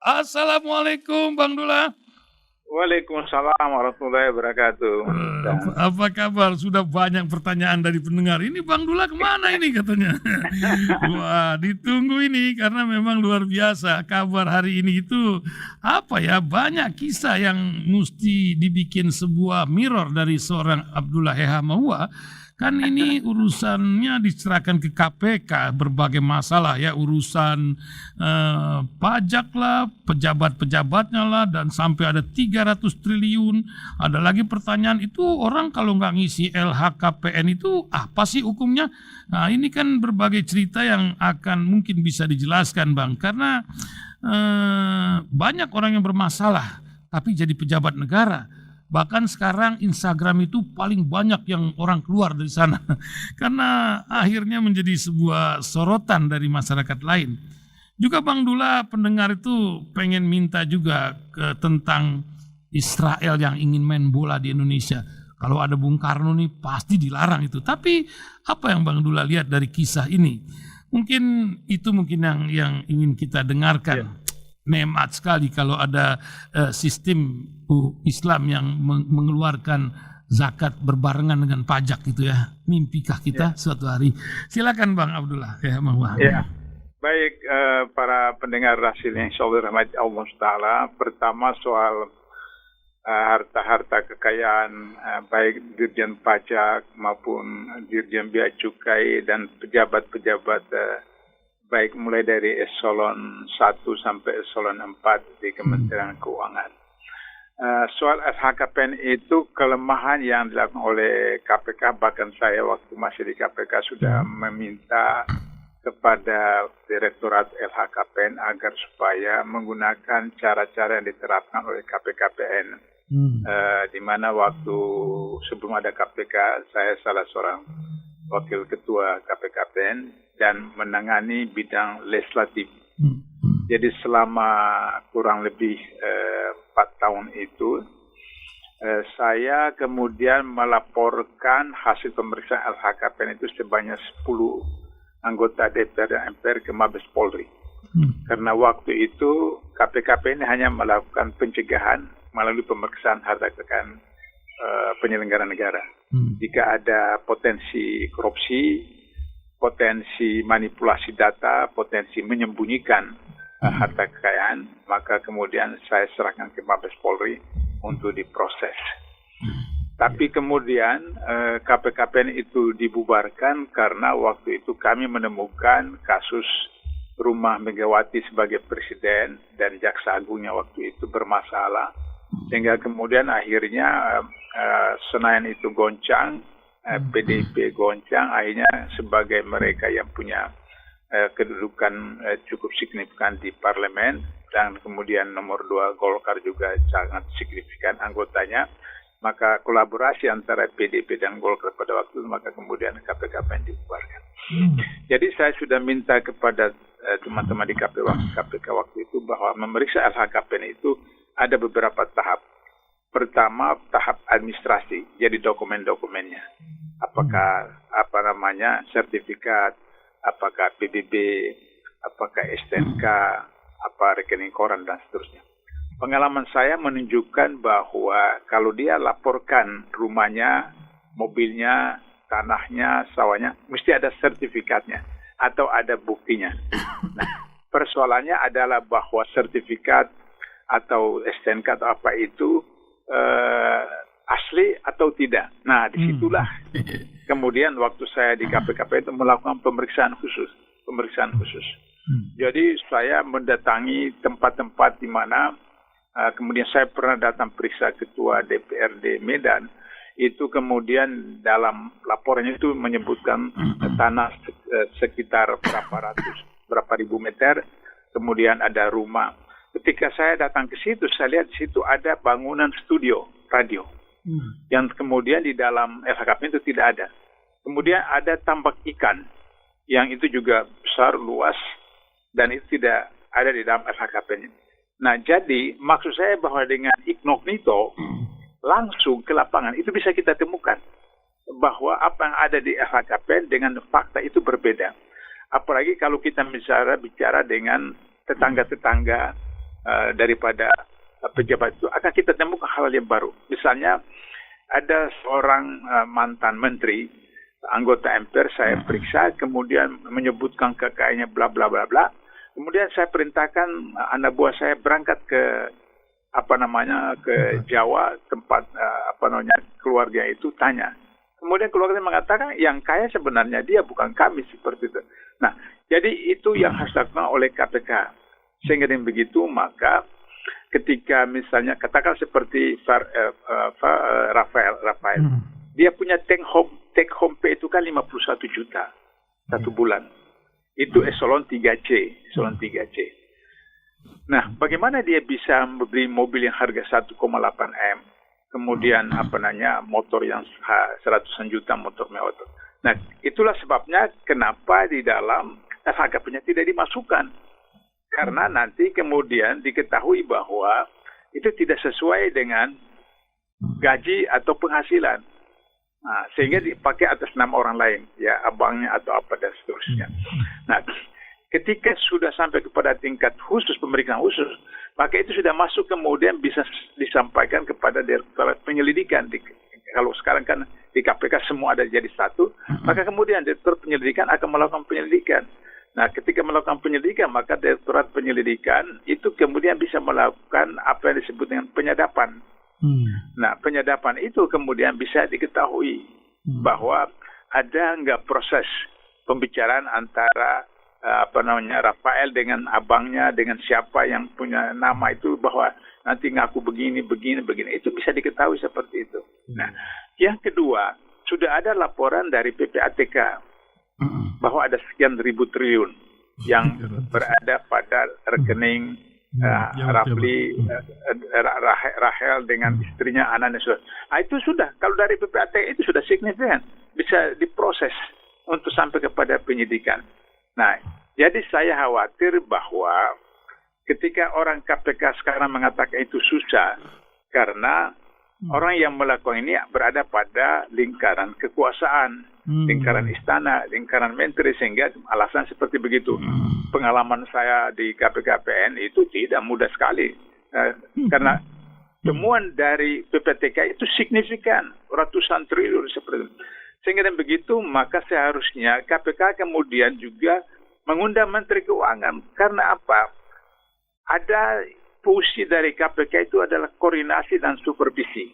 Assalamualaikum Bang Dula. Waalaikumsalam warahmatullahi wabarakatuh. Apa kabar? Sudah banyak pertanyaan dari pendengar. Ini Bang Dula kemana ini katanya? Wah, ditunggu ini karena memang luar biasa. Kabar hari ini itu apa ya? Banyak kisah yang mesti dibikin sebuah mirror dari seorang Abdullah Heha Mahua. Kan ini urusannya diserahkan ke KPK, berbagai masalah ya, urusan pajak lah, pejabat-pejabatnya lah, dan sampai ada 300 triliun. Ada lagi pertanyaan itu, orang kalau nggak ngisi LHKPN itu apa sih hukumnya? Nah ini kan berbagai cerita yang akan mungkin bisa dijelaskan Bang, karena banyak orang yang bermasalah tapi jadi pejabat negara. Bahkan sekarang Instagram itu paling banyak yang orang keluar dari sana karena akhirnya menjadi sebuah sorotan dari masyarakat lain. Juga Bang Dula, pendengar itu pengen minta juga tentang Israel yang ingin main bola di Indonesia. Kalau ada Bung Karno nih pasti dilarang itu. Tapi apa yang Bang Dula lihat dari kisah ini? Mungkin itu yang ingin kita dengarkan. Ya. Nikmat sekali kalau ada sistem Islam yang mengeluarkan zakat berbarengan dengan pajak gitu ya. Mimpikah kita suatu hari? Silakan Bang Abdullah. Ya, baik, para pendengar Rasil yang insyaallah rahmat Allah Taala. Pertama soal harta-harta kekayaan baik Dirjen Pajak maupun Dirjen Bea Cukai dan pejabat-pejabat baik mulai dari eselon 1 sampai eselon 4 di Kementerian Keuangan. Soal LHKPN itu kelemahan yang dilakukan oleh KPK, bahkan saya waktu masih di KPK sudah meminta kepada Direktorat LHKPN agar supaya menggunakan cara-cara yang diterapkan oleh KPKPN. Di mana waktu sebelum ada KPK, saya salah seorang wakil ketua KPKPN dan menangani bidang legislatif. Jadi selama kurang lebih 4 tahun itu, saya kemudian melaporkan hasil pemeriksaan LHKPN itu sebanyak 10 anggota DPR dan MPR ke Mabes Polri. Karena waktu itu KPKPN hanya melakukan pencegahan melalui pemeriksaan harta kekayaan penyelenggara negara. Jika ada potensi korupsi, potensi manipulasi data, potensi menyembunyikan harta kekayaan, maka kemudian saya serahkan ke Mabes Polri untuk diproses. Tapi kemudian KPKPN itu dibubarkan karena waktu itu kami menemukan kasus rumah Megawati sebagai presiden dan Jaksa Agungnya waktu itu bermasalah. Sehingga kemudian akhirnya Senayan itu goncang, PDIP goncang, akhirnya sebagai mereka yang punya kedudukan cukup signifikan di parlemen, dan kemudian nomor 2 Golkar juga sangat signifikan anggotanya, maka kolaborasi antara PDIP dan Golkar pada waktu itu, maka kemudian KPKPN dibubarkan. Jadi saya sudah minta kepada teman-teman di KPK waktu itu bahwa memeriksa LHKPN itu ada beberapa tahap. Pertama, tahap administrasi, jadi dokumen-dokumennya. Apakah sertifikat, apakah PBB, apakah STNK, apa rekening koran dan seterusnya. Pengalaman saya menunjukkan bahwa kalau dia laporkan rumahnya, mobilnya, tanahnya, sawahnya, mesti ada sertifikatnya atau ada buktinya. Nah, persoalannya adalah bahwa sertifikat atau STNK atau apa itu asli atau tidak. Nah, disitulah kemudian waktu saya di KPKP itu melakukan pemeriksaan khusus. Jadi saya mendatangi tempat-tempat di mana kemudian saya pernah datang periksa ketua DPRD Medan. Itu kemudian dalam laporannya itu menyebutkan tanah sekitar berapa ribu meter, kemudian ada rumah. Ketika saya datang ke situ, saya lihat di situ ada bangunan studio radio yang kemudian di dalam LHKPN itu tidak ada. Kemudian ada tambak ikan yang itu juga besar, luas, dan itu tidak ada di dalam LHKPN. Nah, jadi maksud saya bahwa dengan incognito langsung ke lapangan itu bisa kita temukan bahwa apa yang ada di LHKPN dengan fakta itu berbeda. Apalagi kalau kita bicara dengan tetangga-tetangga daripada pejabat itu, akan kita temukan hal yang baru. Misalnya ada seorang mantan menteri, anggota MPR, saya periksa, kemudian menyebutkan kekayaannya bla bla bla bla. Kemudian saya perintahkan anak buah saya berangkat ke Jawa, tempat keluarga itu, tanya. Kemudian keluarga mengatakan yang kaya sebenarnya dia, bukan kami, seperti itu. Nah, jadi itu yang harus dilakukan oleh KPK. Sehingga dengan begitu maka ketika misalnya katakan seperti Rafael, dia punya take home pay itu kan 51 juta satu bulan. Itu eselon 3C. Nah, bagaimana dia bisa membeli mobil yang harga 1,8 M, kemudian motor yang 100-an juta, motor mewah. Nah, itulah sebabnya kenapa di dalam LHKPN-nya tidak dimasukkan. Karena nanti kemudian diketahui bahwa itu tidak sesuai dengan gaji atau penghasilan. Nah, sehingga dipakai atas nama orang lain, ya abangnya atau apa dan seterusnya. Nah, ketika sudah sampai kepada tingkat khusus, pemeriksaan khusus, maka itu sudah masuk kemudian bisa disampaikan kepada Direktorat Penyelidikan. Kalau sekarang kan di KPK semua ada jadi satu, maka kemudian Direktorat Penyelidikan akan melakukan penyelidikan. Nah, ketika melakukan penyelidikan, maka Direktorat Penyelidikan itu kemudian bisa melakukan apa yang disebut dengan penyadapan. Nah, penyadapan itu kemudian bisa diketahui bahwa ada nggak proses pembicaraan antara Rafael dengan abangnya, dengan siapa yang punya nama itu, bahwa nanti ngaku begini. Itu bisa diketahui seperti itu. Nah, yang kedua, sudah ada laporan dari PPATK bahwa ada sekian ribu triliun yang berada pada rekening Rahel dengan istrinya, anaknya sudah. Itu sudah, kalau dari PPATK itu sudah signifikan, bisa diproses untuk sampai kepada penyidikan. Nah, jadi saya khawatir bahwa ketika orang KPK sekarang mengatakan itu susah, karena orang yang melakukan ini berada pada lingkaran kekuasaan, lingkaran istana, lingkaran menteri, sehingga alasan seperti begitu. Pengalaman saya di KPKPN itu tidak mudah sekali, karena temuan dari PPATK itu signifikan, ratusan triliun seperti itu. Sehingga dengan begitu, maka seharusnya KPK kemudian juga mengundang Menteri Keuangan. Karena apa? Ada fungsi dari KPK itu adalah koordinasi dan supervisi.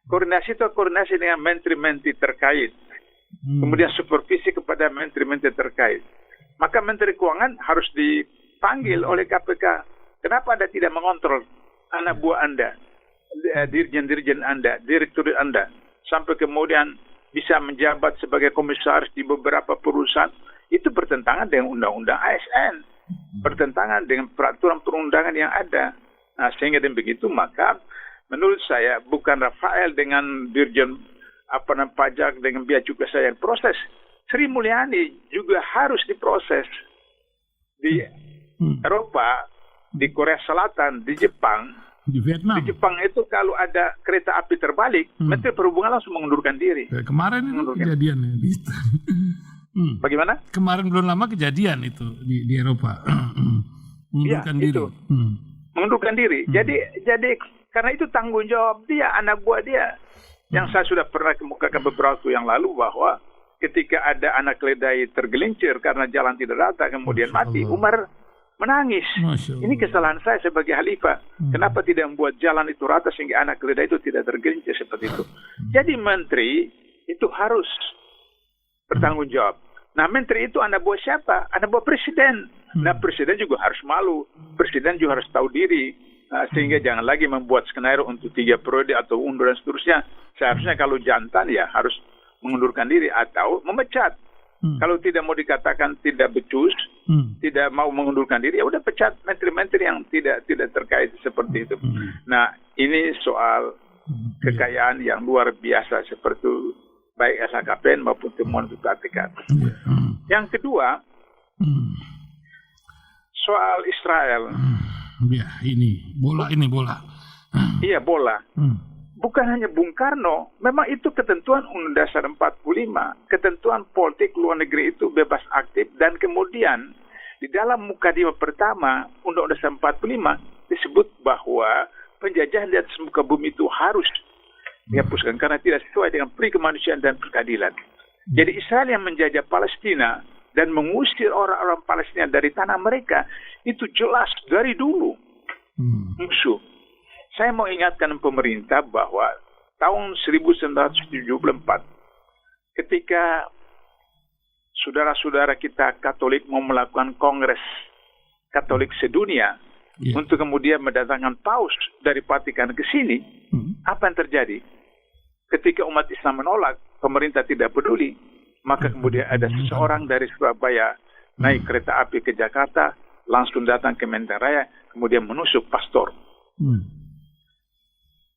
Koordinasi itu koordinasi dengan menteri-menteri terkait. Kemudian supervisi kepada menteri-menteri terkait. Maka Menteri Keuangan harus dipanggil oleh KPK. Kenapa Anda tidak mengontrol anak buah Anda, dirjen-dirjen Anda, direktur Anda, sampai kemudian bisa menjabat sebagai komisaris di beberapa perusahaan? Itu bertentangan dengan undang-undang ASN, bertentangan dengan peraturan perundangan yang ada. Nah, sehingga dengan begitu, maka menurut saya bukan Rafael dengan dirjen pajak dengan biaya cukai saya yang proses. Sri Mulyani juga harus diproses. Di Eropa, di Korea Selatan, di Jepang, di Vietnam. Di Jepang itu kalau ada kereta api terbalik, Menteri Perhubungan langsung mengundurkan diri. Kemarin itu kejadian di Bagaimana? Kemarin belum lama kejadian itu di Eropa. Mengundurkan diri. Itu. Mengundurkan diri. Jadi karena itu tanggung jawab dia, anak buah dia. Yang saya sudah pernah kemukakan beberapa waktu yang lalu, bahwa ketika ada anak keledai tergelincir karena jalan tidak rata kemudian mati, Umar menangis. Ini kesalahan saya sebagai khalifah. Kenapa tidak membuat jalan itu rata sehingga anak keledai itu tidak tergelincir seperti itu. Jadi menteri itu harus bertanggung jawab. Nah, menteri itu anak buah siapa? Anak buah presiden. Nah, presiden juga harus malu. Presiden juga harus tahu diri. Sehingga jangan lagi membuat skenario untuk 3 periode atau undur dan seterusnya. Seharusnya kalau jantan ya harus mengundurkan diri atau memecat. Kalau tidak mau dikatakan tidak becus, tidak mau mengundurkan diri, ya udah pecat menteri-menteri yang tidak terkait seperti itu. Nah, ini soal kekayaan yang luar biasa seperti itu, baik LHKPN maupun temuan PPATK. Yang kedua, soal Israel. Ya, ini bola. Iya, bola. Bukan hanya Bung Karno, memang itu ketentuan Undang-Undang Dasar 45, ketentuan politik luar negeri itu bebas aktif, dan kemudian di dalam mukadimah pertama Undang-Undang Dasar 45 disebut bahwa penjajahan di atas muka bumi itu harus dihapuskan karena tidak sesuai dengan peri kemanusiaan dan keadilan. Jadi Israel yang menjajah Palestina dan mengusir orang-orang Palestina dari tanah mereka itu jelas dari dulu musuh. Saya mau ingatkan pemerintah bahwa tahun 1974 ketika saudara-saudara kita Katolik mau melakukan Kongres Katolik sedunia untuk kemudian mendatangkan paus dari Vatikan ke sini, apa yang terjadi? Ketika umat Islam menolak, pemerintah tidak peduli, maka kemudian ada seseorang dari Surabaya naik kereta api ke Jakarta, langsung datang ke Menteng Raya, kemudian menusuk pastor.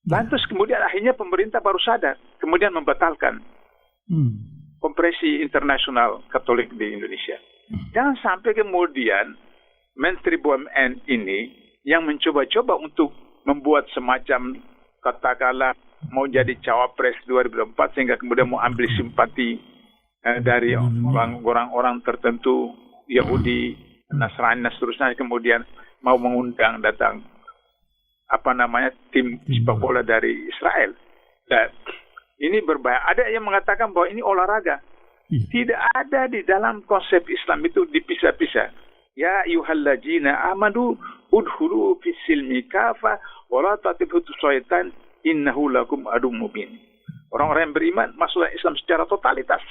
Lantas kemudian akhirnya pemerintah baru sadar, kemudian membatalkan Konferensi Internasional Katolik di Indonesia. Jangan sampai kemudian Menteri BUMN ini yang mencoba-coba untuk membuat semacam katakanlah mau jadi cawapres 2024 sehingga kemudian mau ambil simpati dari orang-orang tertentu Yahudi, Nasrani, dan seterusnya, kemudian mau mengundang datang tim sepak bola dari Israel. Dan ini berbahaya. Ada yang mengatakan bahwa ini olahraga. Tidak ada di dalam konsep Islam itu dipisah-pisah. Ya ayyuhalladzina amanu udkhulu fis silmi kafa wa la tattabi'u syaitan innahu lakum aduwwun mubin. Orang-orang yang beriman masuklah Islam secara totalitas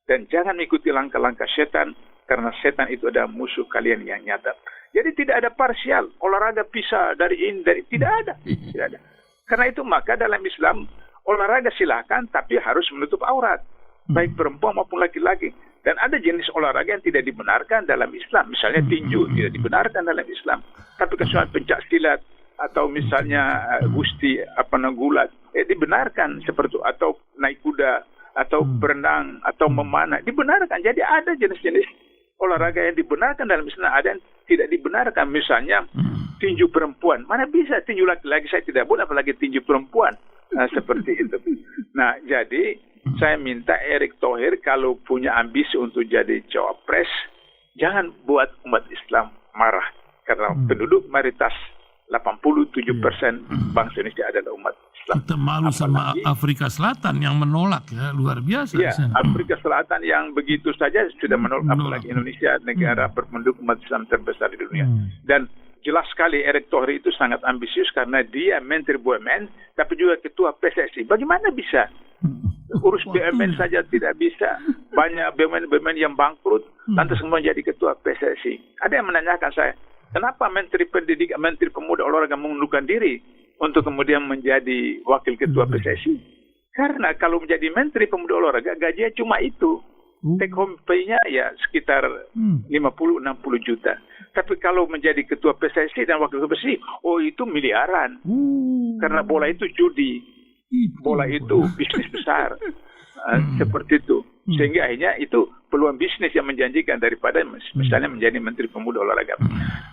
dan jangan mengikuti langkah-langkah setan karena setan itu adalah musuh kalian yang nyata. Jadi tidak ada parsial, olahraga pisah dari ini dari tidak ada. Karena itu maka dalam Islam olahraga silakan tapi harus menutup aurat baik perempuan maupun laki-laki. Dan ada jenis olahraga yang tidak dibenarkan dalam Islam. Misalnya tinju tidak dibenarkan dalam Islam. Tapi kecuali pencak silat atau misalnya gusti gulat dibenarkan seperti itu, atau naik kuda atau berenang atau memanah dibenarkan. Jadi ada jenis-jenis olahraga yang dibenarkan dalam Islam, ada yang tidak dibenarkan. Misalnya tinju perempuan, mana bisa tinju laki-laki saya tidak boleh, apalagi tinju perempuan. Seperti itu. Nah, jadi saya minta Erick Thohir kalau punya ambisi untuk jadi cawapres, jangan buat umat Islam marah. Karena penduduk mayoritas 87% bangsa Indonesia adalah umat Islam. Kita malu sama Afrika Selatan yang menolak, ya, luar biasa. Ya, Afrika Selatan yang begitu saja sudah menolak. Apalagi Indonesia, negara berpenduduk umat Islam terbesar di dunia. Dan jelas sekali Erick Thohir itu sangat ambisius karena dia Menteri BUMN tapi juga Ketua PSSI. Bagaimana bisa? Urus BUMN saja tidak bisa. Banyak BUMN yang bangkrut, lantas kemudian jadi Ketua PSSI. Ada yang menanyakan saya, kenapa Menteri Pendidikan, Menteri Pemuda Olahraga mengundurkan diri untuk kemudian menjadi Wakil Ketua PSSI? Karena kalau menjadi Menteri Pemuda Olahraga, gajinya cuma itu. Take home pay-nya ya sekitar 50-60 juta. Tapi kalau menjadi Ketua PSSI dan Wakil Ketua PSSI, itu miliaran. Karena bola itu judi. Bola itu bisnis besar. Seperti itu. Sehingga akhirnya itu peluang bisnis yang menjanjikan daripada misalnya menjadi Menteri Pemuda Olahraga.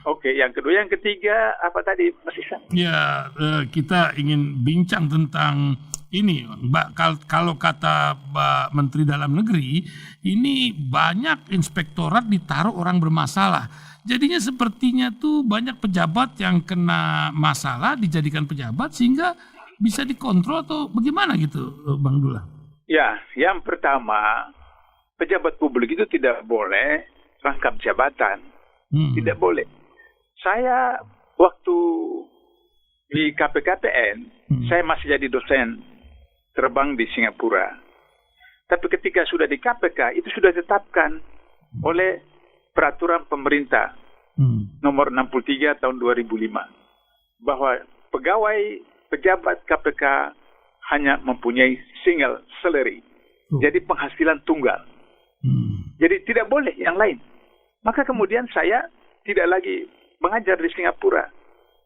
Oke, yang kedua, yang ketiga apa tadi Mas Ihsan? Ya, kita ingin bincang tentang ini, Mbak. Kalau kata Mbak Menteri Dalam Negeri, ini banyak inspektorat ditaruh orang bermasalah. Jadinya sepertinya tuh banyak pejabat yang kena masalah dijadikan pejabat sehingga bisa dikontrol atau bagaimana gitu, Bang Dullah? Ya, yang pertama, pejabat publik itu tidak boleh rangkap jabatan. Tidak boleh. Saya waktu di KPKPN, saya masih jadi dosen terbang di Singapura. Tapi ketika sudah di KPK, itu sudah ditetapkan oleh peraturan pemerintah nomor 63 tahun 2005 bahwa pejabat KPK hanya mempunyai single salary. Jadi penghasilan tunggal. Jadi tidak boleh yang lain. Maka kemudian saya tidak lagi mengajar di Singapura.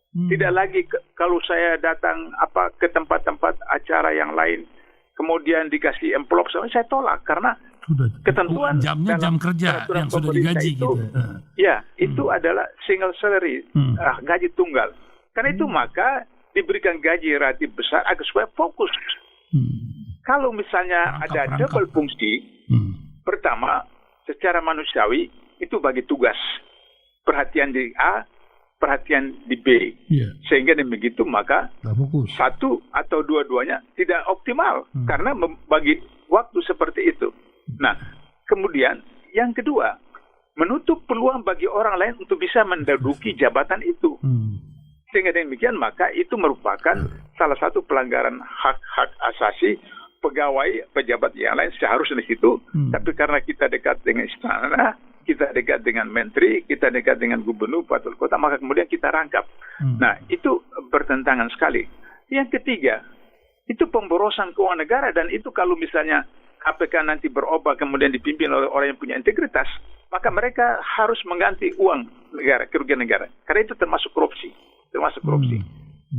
Tidak lagi kalau saya datang ke tempat-tempat acara yang lain, kemudian dikasih envelope, saya tolak karena ketentuan jamnya jam kerja yang sudah digaji itu, ya itu adalah single salary, gaji tunggal. Karena itu maka diberikan gaji relatif besar agar supaya fokus. Kalau misalnya ada double fungsi, pertama secara manusiawi itu bagi tugas perhatian di A, perhatian di B. Iya. Sehingga dengan begitu maka Nggak fokus. satu atau dua-duanya tidak optimal karena membagi waktu seperti itu. Nah, kemudian yang kedua, menutup peluang bagi orang lain untuk bisa menduduki jabatan itu. Sehingga dengan demikian maka itu merupakan salah satu pelanggaran hak-hak asasi pegawai pejabat yang lain seharusnya di situ. Tapi karena kita dekat dengan istana, kita dekat dengan menteri, kita dekat dengan gubernur, wali kota, maka kemudian kita rangkap. Nah, itu bertentangan sekali. Yang ketiga, itu pemborosan keuangan negara, dan itu kalau misalnya KPK nanti berubah kemudian dipimpin oleh orang yang punya integritas, maka mereka harus mengganti uang negara, kerugian negara. Karena itu termasuk korupsi.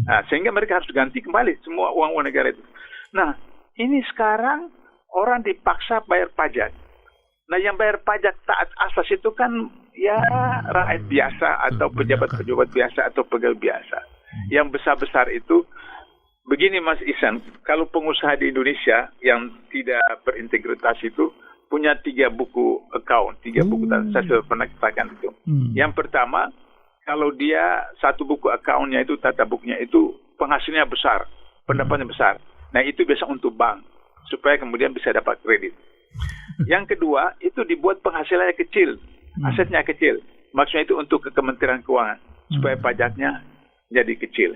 Nah, sehingga mereka harus ganti kembali semua uang-uang negara itu. Nah, ini sekarang orang dipaksa bayar pajak. Nah, yang bayar pajak taat asas itu kan ya rakyat biasa atau pejabat-pejabat biasa atau pegawai biasa. Yang besar-besar itu, begini Mas Ihsan, kalau pengusaha di Indonesia yang tidak berintegritas itu punya 3 buku account, 3 buku, saya sudah pernah katakan itu. Yang pertama, kalau dia 1 buku account-nya itu, tata bukunya itu penghasilnya besar, pendapatnya besar. Nah, itu biasa untuk bank, supaya kemudian bisa dapat kredit. Yang kedua, itu dibuat penghasilannya kecil, asetnya kecil. Maksudnya itu untuk ke Kementerian Keuangan, supaya pajaknya jadi kecil.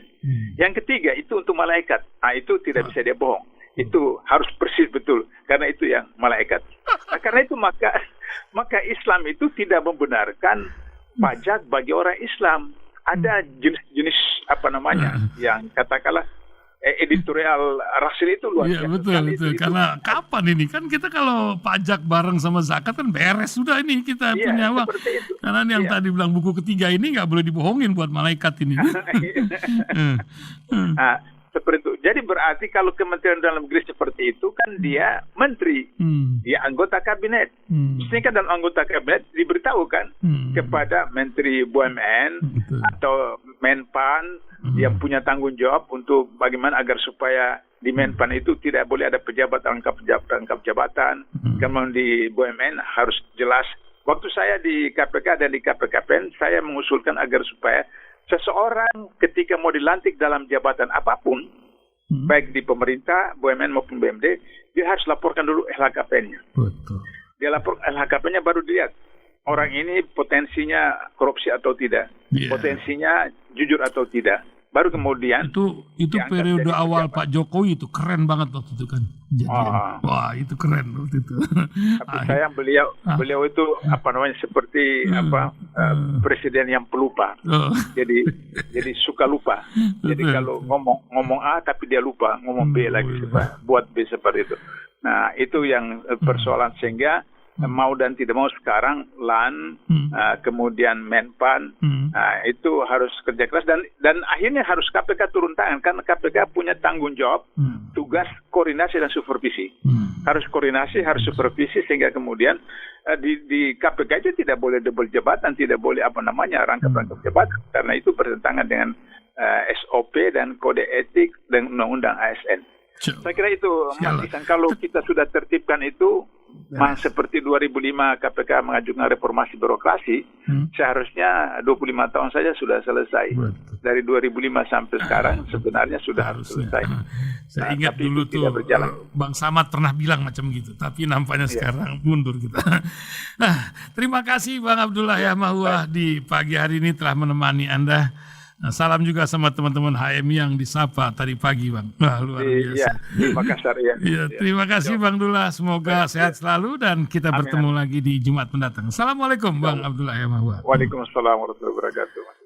Yang ketiga, itu untuk malaikat. Nah, itu tidak bisa dia bohong. Itu harus persis betul, karena itu yang malaikat. Nah, karena itu maka Islam itu tidak membenarkan pajak bagi orang Islam. Ada jenis-jenis yang katakanlah editorial rasil itu luar biasa. Iya, betul. Karena kapan ini kan kita kalau pajak bareng sama zakat kan beres sudah ini kita punya uang. Karena yang tadi bilang buku ketiga ini nggak boleh dibohongin buat malaikat ini. Nah, seperti itu. Jadi berarti kalau Kementerian Dalam Negeri seperti itu kan dia menteri, dia anggota kabinet. Mestinya kan dalam anggota kabinet diberitahukan kepada Menteri BUMN atau Menpan yang punya tanggung jawab untuk bagaimana agar supaya di Menpan itu tidak boleh ada pejabat rangkap jabatan. Kemudian di BUMN harus jelas. Waktu saya di KPK dan di KPKPN, saya mengusulkan agar supaya seseorang ketika mau dilantik dalam jabatan apapun, baik di pemerintah, BUMN maupun BUMD, dia harus laporkan dulu LHKPN-nya. Betul. Dia lapor LHKPN-nya baru dilihat orang ini potensinya korupsi atau tidak, potensinya jujur atau tidak. Baru kemudian itu periode awal Pak Jokowi itu keren banget waktu itu kan. Wah, itu keren waktu itu. Tapi sayang beliau itu seperti presiden yang pelupa. Jadi suka lupa. Jadi kalau ngomong A tapi dia lupa ngomong B lagi, buat B seperti itu. Nah, itu yang persoalan, sehingga mau dan tidak mau sekarang LAN, kemudian Menpan, itu harus kerja keras, dan akhirnya harus KPK turun tangan, karena KPK punya tanggung jawab, tugas koordinasi dan supervisi. Harus koordinasi, harus supervisi, sehingga kemudian di KPK itu tidak boleh double jabatan, tidak boleh rangkap jabatan, karena itu bertentangan dengan SOP dan kode etik dan undang-undang ASN. Saya kira itu, Mas Ihsan, kalau kita sudah tertibkan itu, seperti 2005 KPK mengajukan reformasi birokrasi, seharusnya 25 tahun saja sudah selesai. Dari 2005 sampai sekarang sebenarnya sudah harus selesai. Saya ingat dulu tuh Bang Samad pernah bilang macam gitu, tapi nampaknya sekarang mundur kita. Nah, terima kasih Bang Abdullah Yahmahuah di pagi hari ini telah menemani Anda. Nah, salam juga sama teman-teman HMI yang disapa tadi pagi, Bang. Wah, luar biasa. Di Makassar ya. Terima kasih Bang Abdullah. Semoga sehat selalu dan kita bertemu lagi di Jumat mendatang. Assalamualaikum Bang Abdullah Yahmahuah. Waalaikumsalam warahmatullahi wabarakatuh.